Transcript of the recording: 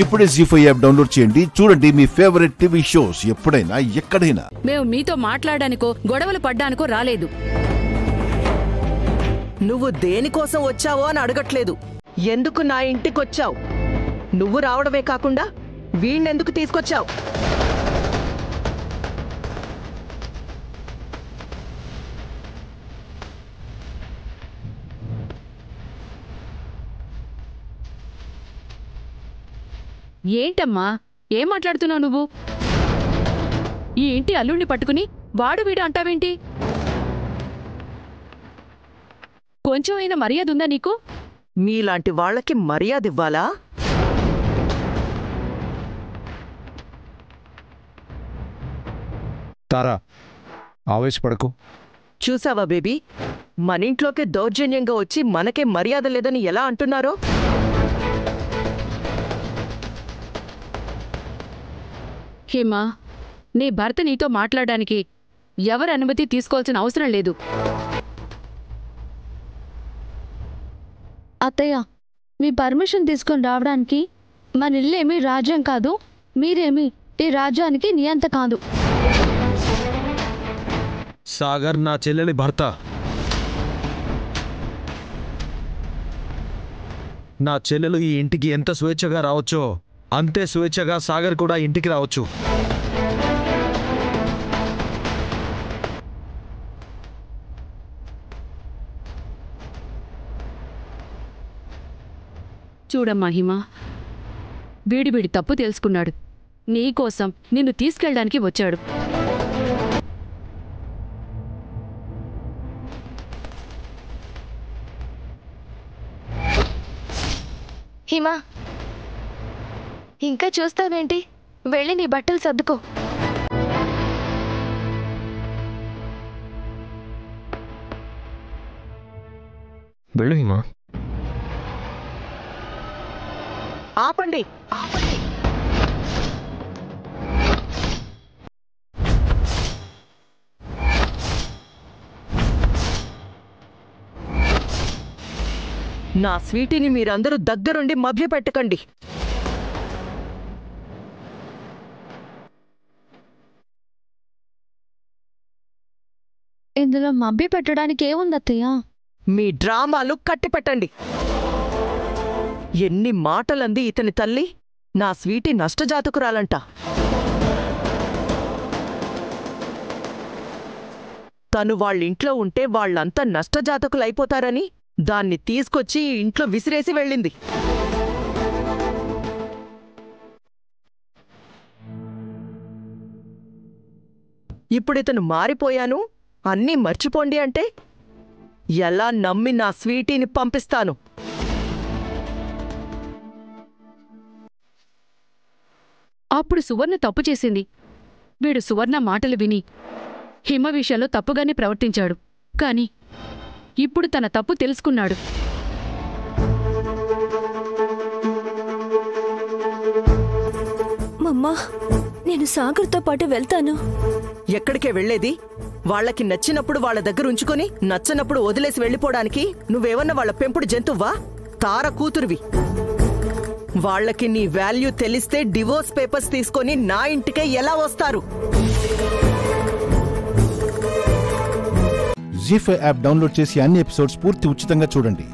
ఇప్పుడే జీ5 app download చేయండి. చూడండి మీ ఫేవరెట్ టీవీ షోస్ ఎప్పుడైనా ఎక్కడైనా. మేము మీతో మాట్లాడడానికో గొడవలు పడ్డానికో రాలేదు. నువ్వు దేనికోసం వచ్చావో అని అడగట్లేదు. ఎందుకు నా ఇంటికొచ్చావు? నువ్వు రావడమే కాకుండా వీణ్ణెందుకు తీసుకొచ్చావు? ఏంటమ్మా, ఏం మాట్లాడుతున్నావు నువ్వు? ఈ ఇంటి అల్లుడిని పట్టుకుని వాడు వీడు అంటావేంటి? కొంచెం అయినా మర్యాద ఉందా నీకు? మీలాంటి వాళ్ళకి మర్యాద ఇవ్వాలా? తారా, ఆవేశపడకు. చూసావా బేబీ, మనింట్లోకే దౌర్జన్యంగా వచ్చి మనకే మర్యాద లేదని ఎలా అంటున్నారో? హేమా, నీ భర్త నీతో మాట్లాడడానికి ఎవరి అనుమతి తీసుకోవాల్సిన అవసరం లేదు. అత్తయ్య, మీ పర్మిషన్ తీసుకొని రావడానికి మన ఇల్లేమీ రాజ్యం కాదు, మీరేమీ ఈ రాజ్యానికి నియంత కాదు. సాగర్ నా చెల్లెలి భర్త. నా చెల్లెలు ఈ ఇంటికి ఎంత స్వేచ్ఛగా రావచ్చో అంతే స్వేచ్ఛగా సాగర్ కూడా ఇంటికి రావచ్చు. చూడమ్మా హిమా, వీడి తప్పు తెలుసుకున్నాడు. నీకోసం నిన్ను తీసుకెళ్ళడానికి వచ్చాడు. హిమా, ఇంకా చూస్తావేంటి? వెళ్ళి నీ బట్టలు సర్దుకో. వెళ్ళు హిమా. ఆపండి. నా స్వీటీని మీరందరూ దగ్గరుండి మభ్యపెట్టకండి. ఇందులో మభ్య పెట్టడానికి ఏముంది అత్తయ్య? మీ డ్రామాలు కట్టిపెట్టండి. ఎన్ని మాటలంది ఇతని తల్లి. నా స్వీటీ నష్టజాతకురాలంట. తను వాళ్ళింట్లో ఉంటే వాళ్ళంతా నష్టజాతకులైపోతారని దాన్ని తీసుకొచ్చి ఇంట్లో విసిరేసి వెళ్ళింది. ఇప్పుడితను మారిపోయాను, అన్నీ మర్చిపోండి అంటే ఎలా నమ్మి నా స్వీటీని పంపిస్తాను? అప్పుడు సువర్ణ తప్పు చేసింది. వీడు సువర్ణ మాటలు విని హిమ విషయంలో తప్పుగానే ప్రవర్తించాడు. కాని ఇప్పుడు తన తప్పు తెలుసుకున్నాడు. మమ్మా, నేను సాగర్తో పాటు వెళ్తాను. ఎక్కడికే వెళ్లేది? వాళ్ళకి నచ్చినప్పుడు వాళ్ళ దగ్గర ఉంచుకొని నచ్చనప్పుడు వదిలేసి వెళ్ళిపోవడానికి నువ్వేమన్నా వాళ్ళ పెంపుడు జంతువ్వా? తార కూతురువి. వాళ్ళకి నీ వాల్యూ తెలిస్తే డివోర్స్ పేపర్స్ తీసుకొని నా ఇంటికే ఎలా వస్తారు? జీ5 యాప్ డౌన్లోడ్ చేసి అన్ని ఎపిసోడ్స్ పూర్తి ఉచితంగా చూడండి.